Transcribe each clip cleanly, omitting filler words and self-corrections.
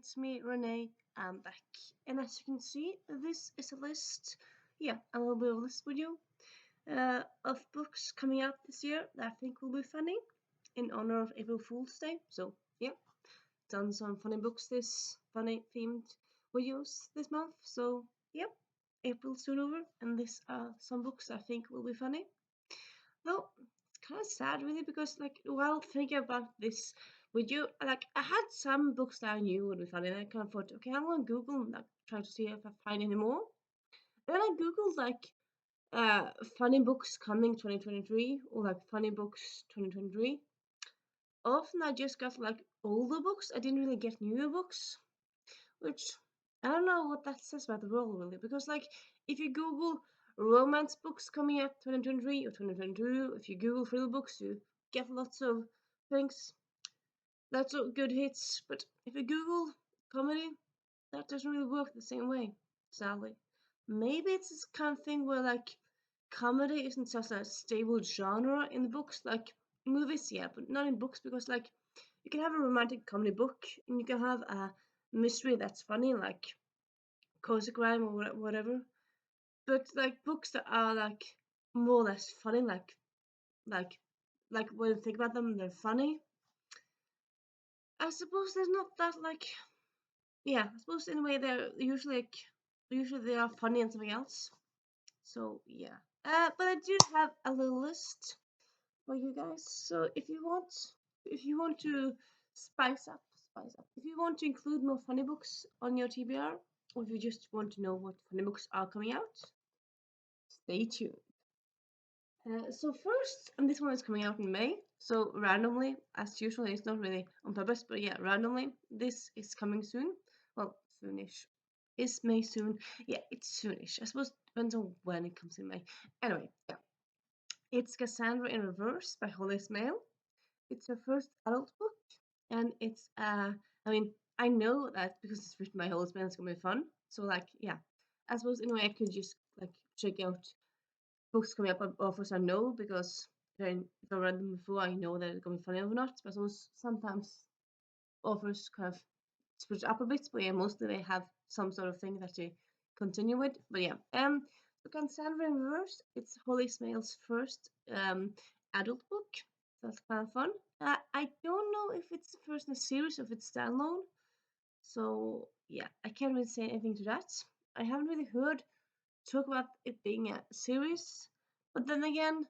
it's me, Renee. I'm back. And as you can see, this is a list. Yeah, a little bit of a list video of books coming out this year that I think will be funny in honor of April Fool's Day. So, yeah, done some funny books funny themed videos this month. So, yeah, April's soon over, and these are some books I think will be funny. Though, it's kind of sad really because, like, while thinking about this video, like, I had some books that I knew would be funny, and I kind of thought, okay, I'm gonna Google and like try to see if I find any more. Then I Googled like funny books coming 2023 or like funny books 2023. Often I just got like older books. I didn't really get newer books, which I don't know what that says about the world really, because like if you Google romance books coming out 2023 or 2022, if you Google thriller books, you get lots of things, lots of good hits. But if you Google comedy, that doesn't really work the same way, sadly. Maybe it's this kind of thing where like comedy isn't such a stable genre in the books, like movies, yeah, but not in books, because like you can have a romantic comedy book and you can have a mystery that's funny, like cozy crime or whatever. But like books that are like more or less funny, like like when you think about them, they're funny. I suppose there's not that like yeah. I suppose in a way they're usually they are funny and something else. So yeah. But I do have a little list for you guys. So if you want to spice up. If you want to include more funny books on your TBR, or if you just want to know what funny books are coming out, stay tuned. So first, and this one is coming out in May. So randomly, as usual, it's not really on purpose, but yeah, randomly, this is coming soon. Well, soonish. Is May soon? Yeah, it's soonish. I suppose it depends on when it comes in May. Anyway, yeah. It's Cassandra in Reverse by Holly Smale. It's her first adult book, and it's I mean, I know that because it's written by Holly Smale, it's gonna be fun. So like, yeah, I suppose in a way I could just like check out books coming up on offers I know because if I read them before, I know that it's gonna be funny or not. But sometimes offers kind of switch up a bit, but yeah, mostly they have some sort of thing that they continue with. But yeah, so Cassandra in Reverse, it's Holly Smale's first adult book. So that's kind of fun. I don't know if it's the first in a series or if it's standalone. So yeah, I can't really say anything to that. I haven't really heard talk about it being a series, but then again,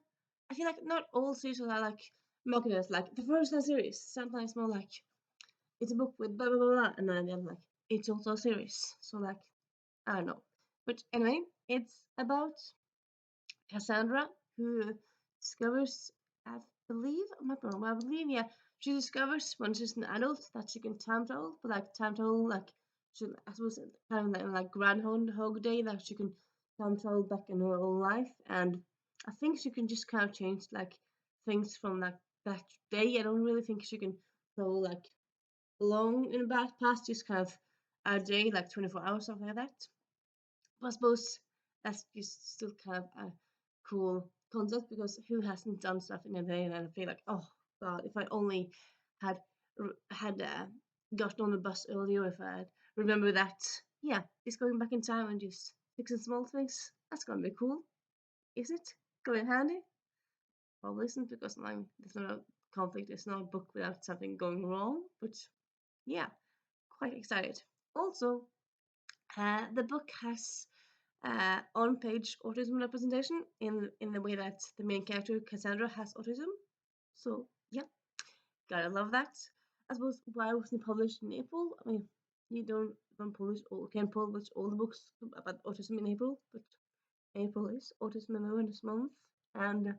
I feel like not all series are like marketed as like the first in a series. Sometimes more like it's a book with blah blah blah, blah and then I'm like it's also a series. So like I don't know, but anyway, it's about Cassandra who discovers, I believe, I believe, yeah, she discovers when she's an adult that she can time travel, but like time travel, like she, I suppose, kind of like Groundhog Day, that she can time travel back in her own life, and I think she can just kind of change like things from like that day. I don't really think she can travel like long in the past, just kind of a day, like 24 hours, something like that. But I suppose that's just still kind of a cool concept because who hasn't done stuff in a day and I feel like, oh god, if I only had had gotten on the bus earlier, if I had remembered that, yeah, just going back in time and just fixing small things, that's gonna be cool, is it? Going handy? Probably isn't because there's not a conflict, there's not a book without something going wrong, but yeah, quite excited. Also, the book has on-page autism representation in the way that the main character Cassandra has autism. So yeah, gotta love that. I suppose why wasn't it published in April? I mean, you don't publish or can publish all the books about autism in April, but April is Autism Awareness Month, and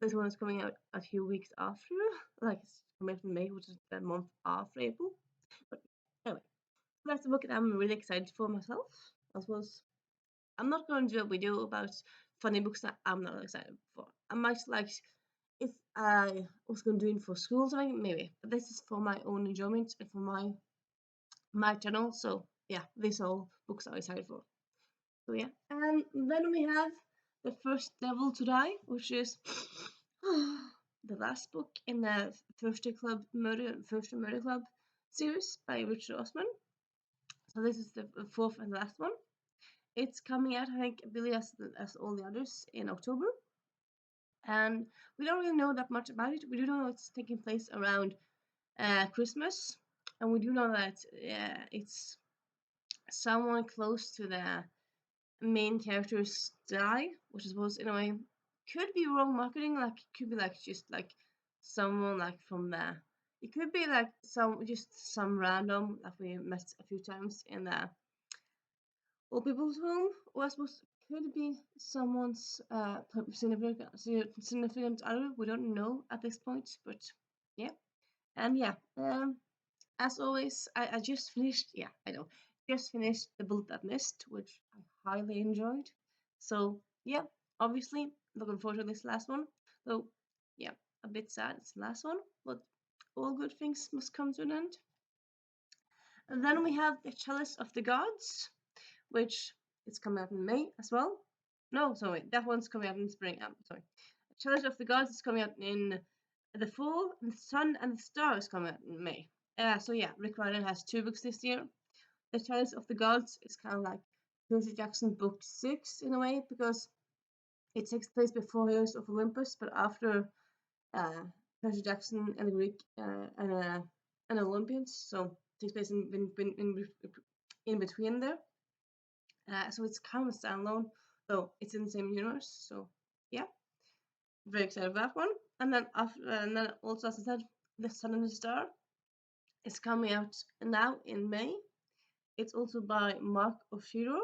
this one is coming out a few weeks after. Like it's coming out in May, which is the month after April. But anyway, that's the book that I'm really excited for myself. I suppose I'm not going to do a video about funny books that I'm not excited for. I might like if I was going to do it for school or something, maybe. But this is for my own enjoyment and for my channel. So yeah, these are all books I'm excited for. So yeah, and then we have The First Devil to Die, which is the last book in the Thursday Murder Club series by Richard Osman. So this is the fourth and last one. It's coming out, I think, I believe, as all the others in October. And we don't really know that much about it. We do know it's taking place around Christmas, and we do know that it's someone close to the main characters die, which I suppose in a way could be wrong marketing. Like it could be like just like someone like from the. It could be like some random like we met a few times in the old people's home, or I suppose could be someone's significant other. We don't know at this point, but yeah, and yeah. As always, I just finished. Yeah, I know. Just finished The Bullet That Missed, which I highly enjoyed. So yeah, obviously looking forward to this last one. Though yeah, a bit sad it's the last one, but all good things must come to an end. And then we have The Chalice of the Gods, which is coming out in May as well. No, sorry, that one's coming out in spring. Sorry. Challenge of the Gods is coming out in the fall, and The Sun and the Stars coming out in May. So yeah, Rick Riordan has 2 books this year. The Challenge of the Gods is kind of like Percy Jackson book 6 in a way, because it takes place before Heroes of Olympus, but after uh, Percy Jackson and the Greek and Olympians. So it takes place in between there. So it's kind of a standalone, though it's in the same universe. So yeah, very excited for that one. And then also, as I said, The Sun and the Star is coming out now in May. It's also by Mark Oshiro,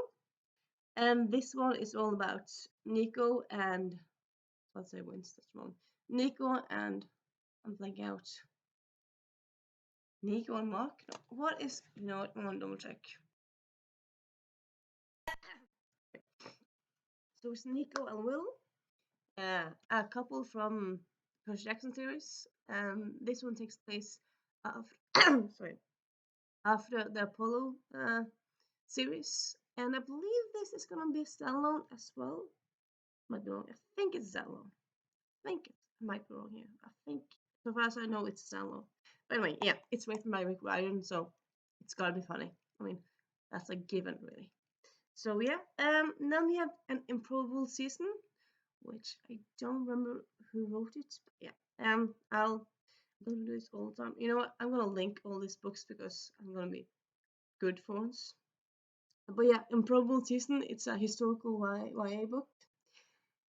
and this one is all about Nico and let's say wins this one. Nico and I'm blanking out. Nico and Mark. No, what is? You know what? I'm gonna double check. So it's Nico and Will, a couple from Percy Jackson series. This one takes place after sorry, after the Apollo series, and I believe this is gonna be a standalone as well. Might be wrong. I think it's standalone. I think I might be wrong here. I think so far as I know it's standalone. But anyway, yeah, it's written by Rick Riordan, so it's gotta be funny. I mean, that's a given, really. So yeah, then we have An Improbable Season, which I don't remember who wrote it, but yeah, I'm gonna do this all the time. You know what? I'm gonna link all these books because I'm gonna be good for once. But yeah, Improbable Season, it's a historical YA book.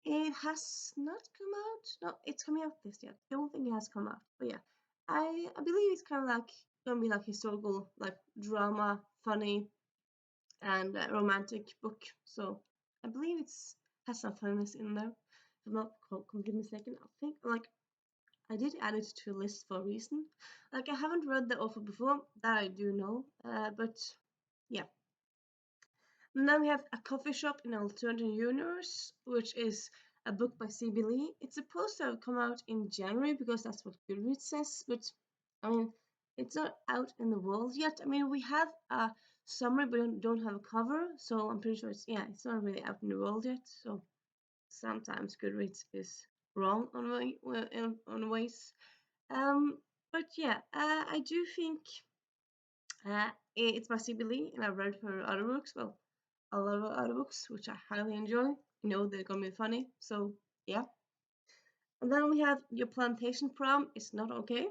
It has not come out. No, it's coming out this year. I don't think it has come out. But yeah, I believe it's kind of like gonna be like historical, like drama, funny, and romantic book. So I believe it's has some funniness in there. If I'm not completely mistaken, I think like I did add it to a list for a reason. Like I haven't read the author before, that I do know. But yeah. And then we have A Coffee Shop in Alternative Universe, which is a book by C.B. Lee. It's supposed to have come out in January because that's what Goodreads says, but I mean, it's not out in the world yet. I mean, we have a summary, but we don't have a cover, so I'm pretty sure it's not really out in the world yet. So sometimes Goodreads is wrong on ways. But yeah, I do think it's by C.B. Lee, and I've read her other books. Well, a lot of other books, which I highly enjoy. You know they're gonna be funny, so yeah. And then we have Your Plantation Prom is Not Okay.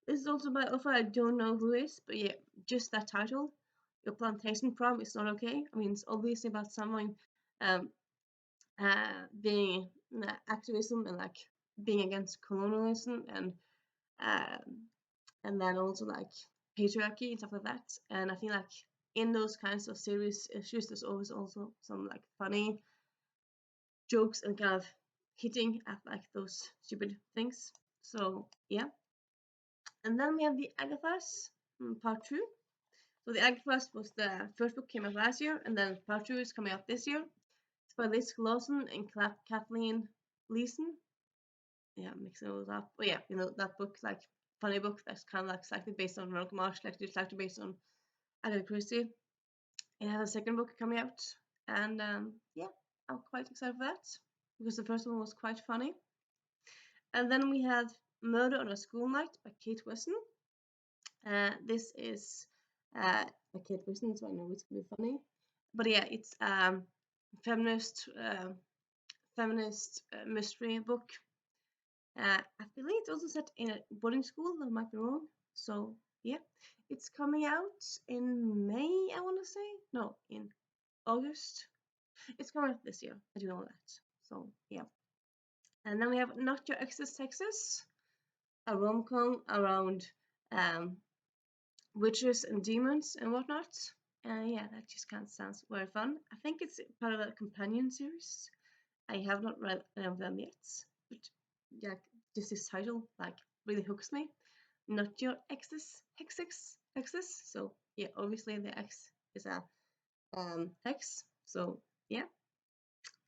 This is also by author I don't know who is, but yeah, just that title. Your Plantation Prom is Not Okay. I mean, it's obviously about someone um, being activism and like being against colonialism and then also like patriarchy and stuff like that. And I think like in those kinds of serious issues, there's always also some like funny jokes and kind of hitting at like those stupid things. So yeah. And then we have the Agathas part 2. So the Agathas was the first book came out last year, and then part 2 is coming out this year. It's by Liz Lawson and Kathleen Leeson. Yeah, I'm mixing those up. But yeah, you know that book, like funny book that's kind of like slightly based on Veronica Marsh, like just slightly based on Agatha Christie. It has a second book coming out, and yeah, I'm quite excited for that because the first one was quite funny. And then we have Murder on a School Night by Kate Weston. This is My kid listens, so I know it's gonna be funny. But yeah, it's feminist mystery book. I believe it's also set in a boarding school. I might be wrong. So yeah, it's coming out in May. I want to say no, in August. It's coming out this year. I do know that. So yeah, and then we have Not Your Ex's Texas, a rom-com around um, witches and demons and whatnot. Yeah, that just kind of sounds very fun. I think it's part of a companion series. I have not read any of them yet, but yeah, just this title like really hooks me. Not your exes, hexes. So yeah, obviously the X is a hex. So yeah.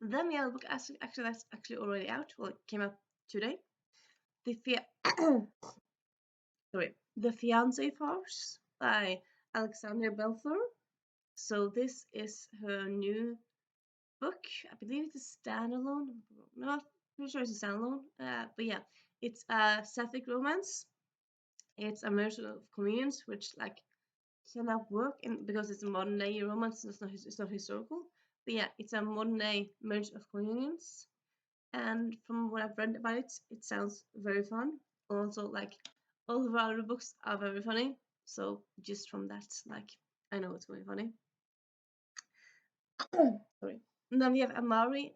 Then we have a book actually that's actually already out. Well, it came out today. The sorry, The Fiancé Farce by Alexandra Belfer. So this is her new book. I believe it's a standalone. I'm not pretty sure it's a standalone. But yeah, it's a sapphic romance. It's a merger of convenience, which like cannot work in because it's a modern day romance. It's not historical. But yeah, it's a modern day merge of convenience. And from what I've read about it, it sounds very fun. Also, like all of our other books are very funny. So just from that, like I know it's going to be funny. Sorry. And then we have Amari,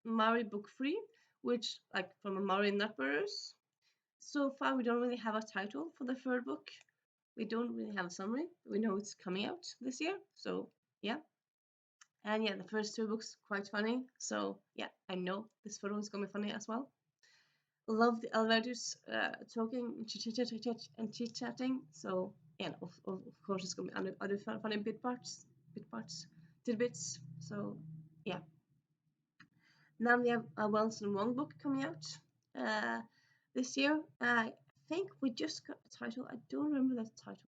Amari Book 3, which like from Amari Nutburgers. So far, we don't really have a title for the third book. We don't really have a summary. We know it's coming out this year. So yeah. And yeah, the first two books quite funny. So yeah, I know this photo is gonna be funny as well. Love the elevators talking and chit chatting. So yeah, of course it's gonna be other funny bit parts, tidbits. So yeah. Now we have a Wilson Wong book coming out this year. I think we just got the title. I don't remember the title.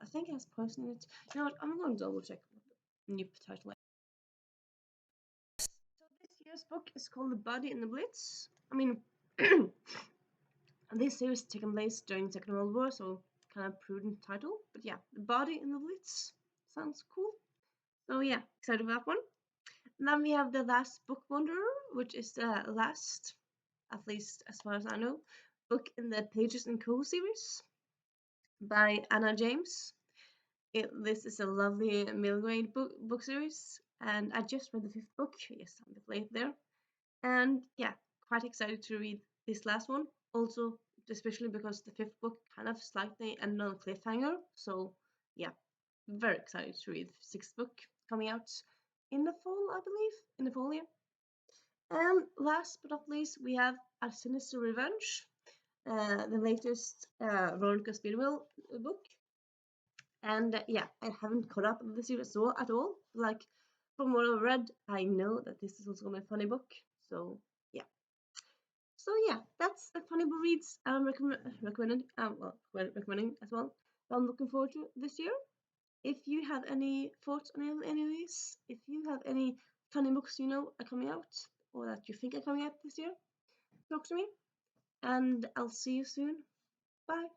I think it has person in it. You know what? I'm going to double check what the new title is. So this year's book is called The Body in the Blitz. I mean, this series is taking place during the Second World War, so kind of prudent title. But yeah, The Body in the Blitz sounds cool. So yeah, excited for that one. Then we have The Last Book Wanderer, which is the last, at least as far as I know, book in the Pages and Co series by Anna James. This is a lovely middle grade book series, and I just read the fifth book. Yes, I'm late there, and yeah, quite excited to read this last one. Also, especially because the fifth book kind of slightly ended on a cliffhanger. So yeah, very excited to read the sixth book coming out in the fall, I believe, in the fall year. And last but not least, we have A Sinister Revenge, the latest Veronica Speedwell book. And yeah, I haven't caught up with the series at all. Like, from what I've read, I know that this is also going to be a funny book. So yeah. So yeah, that's the funny book reads I'm recommending as well. That I'm looking forward to this year. If you have any thoughts on any of these, if you have any funny books you know are coming out or that you think are coming out this year, talk to me, and I'll see you soon. Bye.